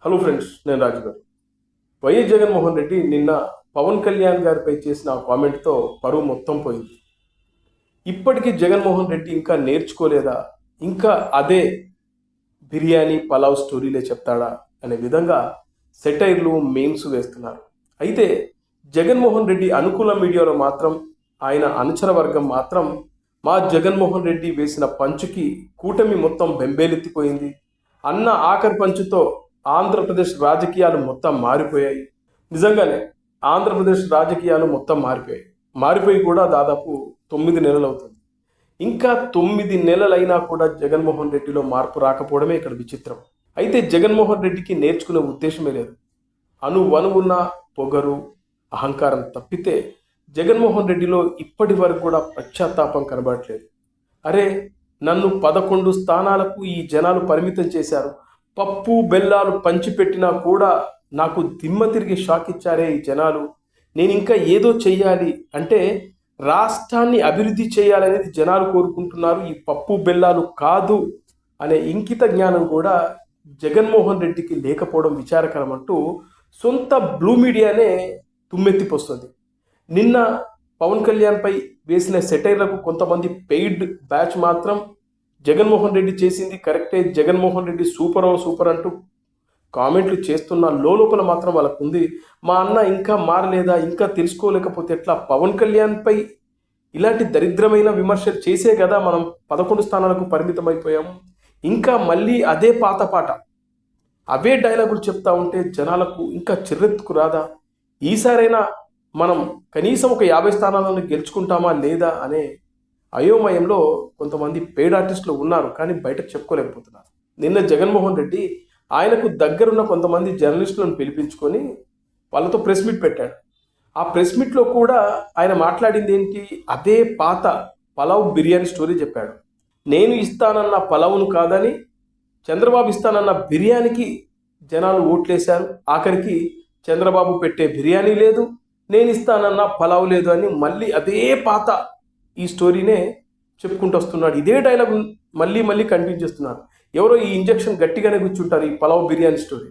Hello friends, నేను రాజు గారు. YS Jaganmohan Reddy నిన్న పవన్ కళ్యాణ్ గారిపై చేసిన కామెంట్తో పరువు మొత్తం పోయింది. ఇప్పటికీ జగన్మోహన్ రెడ్డి ఇంకా నేర్చుకోలేదా, ఇంకా అదే బిర్యానీ పలావ్ స్టోరీలే చెప్తాడా అనే విధంగా సెటైర్లు మీమ్స్ వేస్తున్నారు. అయితే జగన్మోహన్ రెడ్డి అనుకూల మీడియాలో మాత్రం, ఆయన అనుచర వర్గం మాత్రం మా జగన్మోహన్ రెడ్డి వేసిన పంచుకి కూటమి మొత్తం బెంబేలెత్తిపోయింది అన్న ఆఖరి పంచుతో ఆంధ్రప్రదేశ్ రాజకీయాలు మొత్తం మారిపోయాయి. నిజంగానే ఆంధ్రప్రదేశ్ రాజకీయాలు మొత్తం మారిపోయి కూడా దాదాపు 9 నెలలు అవుతుంది. ఇంకా 9 నెలలైనా కూడా జగన్మోహన్ రెడ్డిలో మార్పు రాకపోవడమే ఇక్కడ విచిత్రం. అయితే జగన్మోహన్ రెడ్డికి నేర్చుకునే ఉద్దేశమే లేదు. అణువణువున్న పొగరు, అహంకారం తప్పితే జగన్మోహన్ రెడ్డిలో ఇప్పటి వరకు కూడా పశ్చాత్తాపం కనబడట్లేదు. అరే, నన్ను 11 స్థానాలకు ఈ జనాలు పరిమితం చేశారు, పప్పు బెల్లాలు పంచిపెట్టినా కూడా నాకు దిమ్మ తిరిగి షాక్ ఇచ్చారే ఈ జనాలు, నేను ఇంకా ఏదో చెయ్యాలి అంటే రాష్ట్రాన్ని అభివృద్ధి చేయాలనేది జనాలు కోరుకుంటున్నారు, ఈ పప్పు బెల్లాలు కాదు అనే ఇంకిత జ్ఞానం కూడా జగన్మోహన్ రెడ్డికి లేకపోవడం విచారకరం అంటూ సొంత బ్లూ మీడియానే తుమ్మెత్తిపోస్తుంది. నిన్న పవన్ కళ్యాణ్పై వేసిన సెటైర్లకు కొంతమంది పెయిడ్ బ్యాచ్ మాత్రం జగన్మోహన్ రెడ్డి చేసింది కరెక్టే, జగన్మోహన్ రెడ్డి సూపర్ అంటూ కామెంట్లు చేస్తున్న లోపల మాత్రం వాళ్ళకు ఉంది, మా అన్న ఇంకా మారలేదా, ఇంకా తెలుసుకోలేకపోతే ఎట్లా, పవన్ కళ్యాణ్పై ఇలాంటి దరిద్రమైన విమర్శలు చేసే కదా మనం 11 స్థానాలకు పరిమితం అయిపోయాము, ఇంకా మళ్ళీ అదే పాత పాట అవే డైలాగులు చెప్తా ఉంటే జనాలకు ఇంకా చిర్రెత్తుకు రాదా, ఈసారైనా మనం కనీసం ఒక 50 స్థానాలను గెలుచుకుంటామా లేదా అనే అయోమయంలో కొంతమంది పెయిడ్ ఆర్టిస్టులు ఉన్నారు, కానీ బయటకు చెప్పుకోలేకపోతున్నారు. నిన్న జగన్మోహన్ రెడ్డి ఆయనకు దగ్గరున్న కొంతమంది జర్నలిస్టులను పిలిపించుకొని వాళ్ళతో ప్రెస్ మీట్ పెట్టాడు. ఆ ప్రెస్ మీట్లో కూడా ఆయన మాట్లాడింది ఏంటి, అదే పాత పలావ్ బిర్యానీ స్టోరీ చెప్పాడు. నేను ఇస్తానన్న పలావును కాదని చంద్రబాబు ఇస్తానన్న బిర్యానీకి జనాలు ఓట్లేశారు, ఆఖరికి చంద్రబాబు పెట్టే బిర్యానీ లేదు, నేను ఇస్తానన్న పలావ్ లేదు అని మళ్ళీ అదే పాత ఈ స్టోరీనే చెప్పుకుంటూ వస్తున్నాడు. ఇదే డైలాగ్ మళ్ళీ కంటిన్యూ చేస్తున్నారు. ఎవరో ఈ ఇంజెక్షన్ గట్టిగానే కూర్చుంటారు ఈ పలావ్ బిర్యానీ స్టోరీ.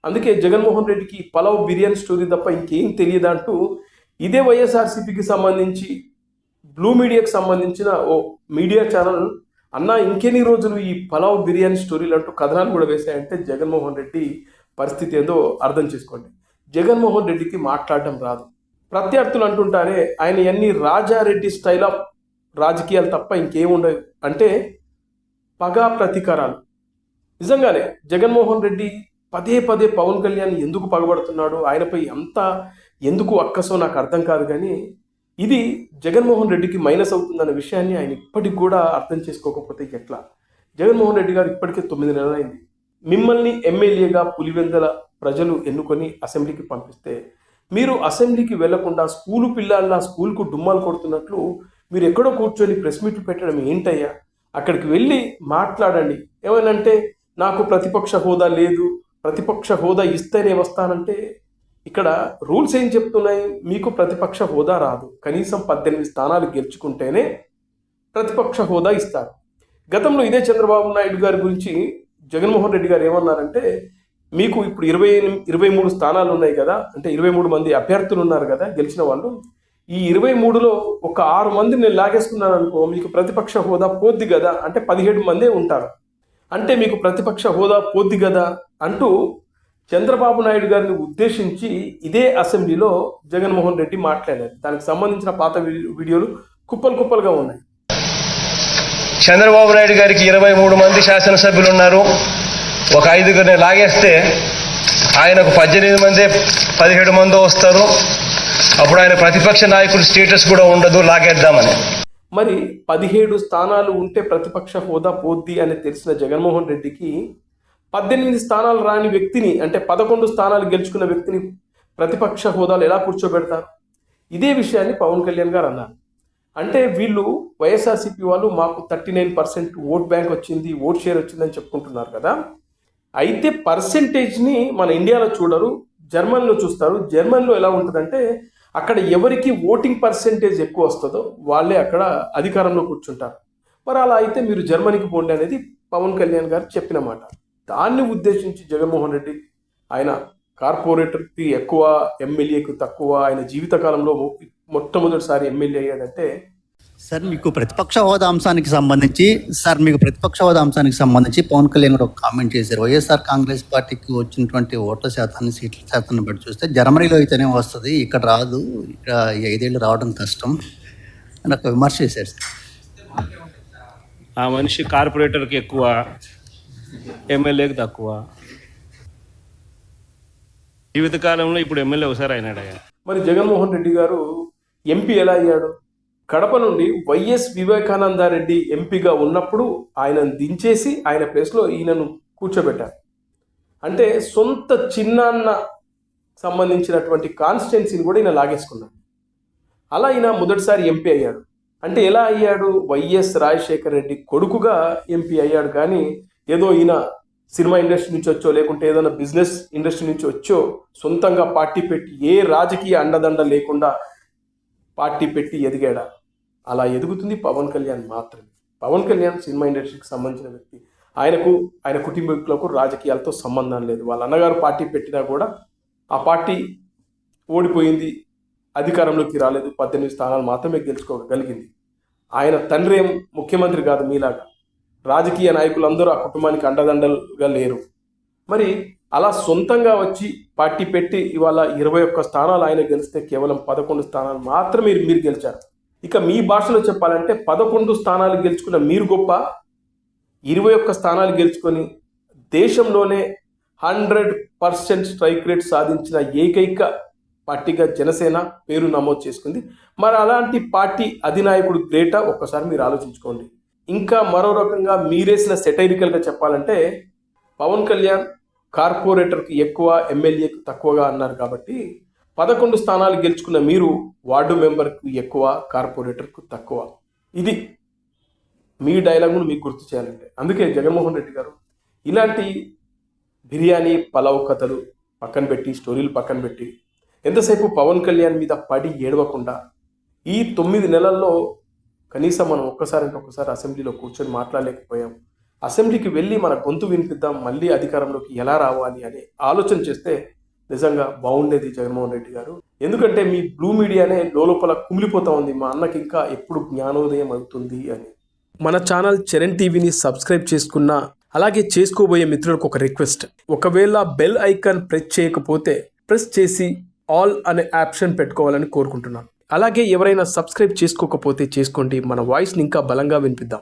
అందుకే జగన్మోహన్ రెడ్డికి పలావ్ బిర్యానీ స్టోరీ తప్ప ఇంకేం తెలియదంటూ ఇదే వైఎస్ఆర్సీపీకి సంబంధించి బ్లూ మీడియాకి సంబంధించిన ఓ మీడియా ఛానల్ అన్న ఇంకెన్ని రోజులు ఈ పలావ్ బిర్యానీ స్టోరీలు అంటూ కథనాలు కూడా వేశాయంటే జగన్మోహన్ రెడ్డి పరిస్థితి ఏదో అర్థం చేసుకోండి. జగన్మోహన్ రెడ్డికి మాట్లాడడం రాదు. ప్రత్యర్థులు అంటుంటారే ఆయన ఎన్ని రాజారెడ్డి స్టైల్ ఆఫ్ రాజకీయాలు తప్ప ఇంకేముండవు అంటే పగా ప్రతీకారాలు. నిజంగానే జగన్మోహన్ రెడ్డి పదే పవన్ కళ్యాణ్ ఎందుకు పగబడుతున్నాడు, ఆయనపై అంత ఎందుకు అక్కసో నాకు అర్థం కాదు, కానీ ఇది జగన్మోహన్ రెడ్డికి మైనస్ అవుతుందన్న విషయాన్ని ఆయన ఇప్పటికి కూడా అర్థం చేసుకోకపోతే ఎట్లా. జగన్మోహన్ రెడ్డి గారు ఇప్పటికే 9 నెలలైంది. మిమ్మల్ని ఎమ్మెల్యేగా పులివెందల ప్రజలు ఎన్నుకొని అసెంబ్లీకి పంపిస్తే మీరు అసెంబ్లీకి వెళ్లకుండా స్కూలు పిల్లల్లా స్కూల్కు డుమ్మాలు కొడుతున్నట్లు మీరు ఎక్కడో కూర్చొని ప్రెస్ మీట్లు పెట్టడం ఏంటయ్యా, అక్కడికి వెళ్ళి మాట్లాడండి. ఏమనంటే నాకు ప్రతిపక్ష హోదా లేదు, ప్రతిపక్ష హోదా ఇస్తేనే వస్తానంటే ఇక్కడ రూల్స్ ఏం చెప్తున్నాయి, మీకు ప్రతిపక్ష హోదా రాదు, కనీసం 18 స్థానాలు గెలుచుకుంటేనే ప్రతిపక్ష హోదా ఇస్తారు. గతంలో ఇదే చంద్రబాబు నాయుడు గారి గురించి జగన్మోహన్ రెడ్డి గారు ఏమన్నారంటే మీకు ఇప్పుడు 23 స్థానాలు ఉన్నాయి కదా, అంటే 23 మంది అభ్యర్థులు ఉన్నారు కదా గెలిచిన వాళ్ళు, ఈ 23లో ఒక 6 మంది నేను లాగేసుకున్నాను అనుకో, మీకు ప్రతిపక్ష హోదా పోద్ది కదా, అంటే 17 మందే ఉంటారు, అంటే మీకు ప్రతిపక్ష హోదా పోద్ది కదా అంటూ చంద్రబాబు నాయుడు గారిని ఉద్దేశించి ఇదే అసెంబ్లీలో జగన్మోహన్ రెడ్డి మాట్లాడారు. దానికి సంబంధించిన పాత వీడియోలు కుప్పలుగా ఉన్నాయి. చంద్రబాబు నాయుడు గారికి 23 మంది శాసనసభ్యులు ఉన్నారు, ఒక 5గురిని లాగేస్తే ఆయనకు 18 మంది 17 మందో వస్తారు, అప్పుడు ఆయన ప్రతిపక్ష నాయకుడు స్టేటస్ కూడా ఉండదు, లాగేద్దామని. మరి 17 స్థానాలు ఉంటే ప్రతిపక్ష హోదా పోద్ది అని తెలిసిన జగన్మోహన్ రెడ్డికి 18 స్థానాలు రాని వ్యక్తిని, అంటే 11 స్థానాలు గెలుచుకున్న వ్యక్తిని ప్రతిపక్ష హోదాలు ఎలా కూర్చోబెడతారు? ఇదే విషయాన్ని పవన్ కళ్యాణ్ గారు అన్నారు. అంటే వీళ్ళు వైఎస్ఆర్సీపీ వాళ్ళు మాకు 39% ఓట్ బ్యాంక్ వచ్చింది, ఓట్ షేర్ వచ్చిందని చెప్పుకుంటున్నారు కదా. అయితే పర్సెంటేజ్ని మన ఇండియాలో చూడరు, జర్మనీలో చూస్తారు. జర్మనీలో ఎలా ఉంటుందంటే అక్కడ ఎవరికి ఓటింగ్ పర్సెంటేజ్ ఎక్కువ వస్తుందో వాళ్ళే అక్కడ అధికారంలో కూర్చుంటారు. మరి అలా అయితే మీరు జర్మనీకి పోండి అనేది పవన్ కళ్యాణ్ గారు చెప్పిన మాట. దాన్ని ఉద్దేశించి జగన్మోహన్ రెడ్డి ఆయన కార్పొరేటర్కి ఎక్కువ, ఎమ్మెల్యేకు తక్కువ, ఆయన జీవితకాలంలో మొట్టమొదటిసారి ఎమ్మెల్యే అయ్యాడంటే సార్ మీకు ప్రతిపక్ష హోదా అంశానికి సంబంధించి పవన్ కళ్యాణ్ కూడా ఒక కామెంట్ చేశారు. వైఎస్ఆర్ కాంగ్రెస్ పార్టీకి వచ్చినటువంటి ఓట్ల శాతాన్ని, సీట్ల శాతాన్ని బట్టి చూస్తే జర్మనీలో అయితేనే వస్తుంది, ఇక్కడ రాదు, ఇక్కడ 5 ఏళ్ళు రావడం కష్టం అని ఒక విమర్శ చేశారు సార్. ఆ మనిషి కార్పొరేటర్కి ఎక్కువ, ఎమ్మెల్యేకి తక్కువ. జీవితకాలంలో ఇప్పుడు ఎమ్మెల్యే ఒకసారి అయినాడు. మరి జగన్మోహన్ రెడ్డి గారు ఎంపీ ఎలా అయ్యాడు? కడప నుండి వైఎస్ వివేకానందారెడ్డి ఎంపీగా ఉన్నప్పుడు ఆయనను దించేసి ఆయన ప్లేస్లో ఈయనను కూర్చోబెట్టారు. అంటే సొంత చిన్నాన్న సంబంధించినటువంటి కాన్స్టిట్యున్సీని కూడా ఈయన లాగేసుకున్నాడు. అలా ఈయన మొదటిసారి ఎంపీ అయ్యాడు. అంటే ఎలా అయ్యాడు? వైఎస్ రాజశేఖర రెడ్డి కొడుకుగా ఎంపీ అయ్యాడు. కానీ ఏదో ఈయన సినిమా ఇండస్ట్రీ నుంచి వచ్చో, లేకుంటే ఏదైనా బిజినెస్ ఇండస్ట్రీ నుంచి వచ్చో సొంతంగా పార్టీ పెట్టి, ఏ రాజకీయ అండదండ లేకుండా పార్టీ పెట్టి ఎదిగాడా? అలా ఎదుగుతుంది పవన్ కళ్యాణ్ మాత్రమే. పవన్ కళ్యాణ్ సినిమా ఇండస్ట్రీకి సంబంధించిన వ్యక్తి. ఆయన కుటుంబీకులకు రాజకీయాలతో సంబంధం లేదు. వాళ్ళ అన్నగారు పార్టీ పెట్టినా కూడా ఆ పార్టీ ఓడిపోయింది, అధికారంలోకి రాలేదు, 18 స్థానాలు మాత్రమే గెలుచుకోగలిగింది. ఆయన తండ్రి ఏం ముఖ్యమంత్రి కాదు మీలాగా. రాజకీయ నాయకులందరూ ఆ కుటుంబానికి అండదండలుగా లేరు. మరి అలా సొంతంగా వచ్చి పార్టీ పెట్టి ఇవాళ 21 స్థానాలు ఆయన గెలిస్తే కేవలం 11 స్థానాలు మాత్రమే మీరు గెలిచారు. ఇక మీ భాషలో చెప్పాలంటే 11 స్థానాలు గెలుచుకున్న మీరు గొప్ప, 21 స్థానాలు గెలుచుకొని దేశంలోనే 100% స్ట్రైక్ రేట్ సాధించిన ఏకైక పార్టీగా జనసేన పేరు నమోదు చేసుకుంది. మరి అలాంటి పార్టీ అధినాయకుడు గ్రేటా? ఒక్కసారి మీరు ఆలోచించుకోండి. ఇంకా మరో రకంగా మీరేసిన సెటైరికల్గా చెప్పాలంటే పవన్ కళ్యాణ్ కార్పొరేటర్కి ఎక్కువ, ఎమ్మెల్యేకి తక్కువగా అన్నారు కాబట్టి 11 స్థానాలు గెలుచుకున్న మీరు వార్డు మెంబర్కు ఎక్కువ, కార్పొరేటర్కు తక్కువ. ఇది మీ డైలాగును మీకు గుర్తు చేయాలంటే. అందుకే జగన్మోహన్ రెడ్డి గారు ఇలాంటి బిర్యానీ పలావ్ కథలు పక్కన పెట్టి, స్టోరీలు పక్కన పెట్టి, ఎంతసేపు పవన్ కళ్యాణ్ మీద పడి ఏడవకుండా ఈ 9 నెలల్లో కనీసం మనం ఒక్కసారి అసెంబ్లీలో కూర్చొని మాట్లాడలేకపోయాం. అసెంబ్లీకి వెళ్ళి మన గొంతు వినిపిద్దాం, మళ్ళీ అధికారంలోకి ఎలా రావాలి అనే ఆలోచన చేస్తే నిజంగా బాగుండేది జగన్మోహన్ రెడ్డి గారు. ఎందుకంటే మీ బ్లూ మీడియానే లోపల కుమిలిపోతా ఉంది, మా అన్నకి ఇంకా ఎప్పుడు జ్ఞానోదయం అవుతుంది అని. మన ఛానల్ చరణ్ టీవీని సబ్స్క్రైబ్ చేసుకున్నా, అలాగే చేసుకోబోయే మిత్రులకు ఒక రిక్వెస్ట్. ఒకవేళ బెల్ ఐకాన్ ప్రెస్ చేయకపోతే ప్రెస్ చేసి ఆల్ అనే ఆప్షన్ పెట్టుకోవాలని కోరుకుంటున్నాను. అలాగే ఎవరైనా సబ్స్క్రైబ్ చేసుకోకపోతే చేసుకోండి, మన వాయిస్ని ఇంకా బలంగా వినిపిద్దాం.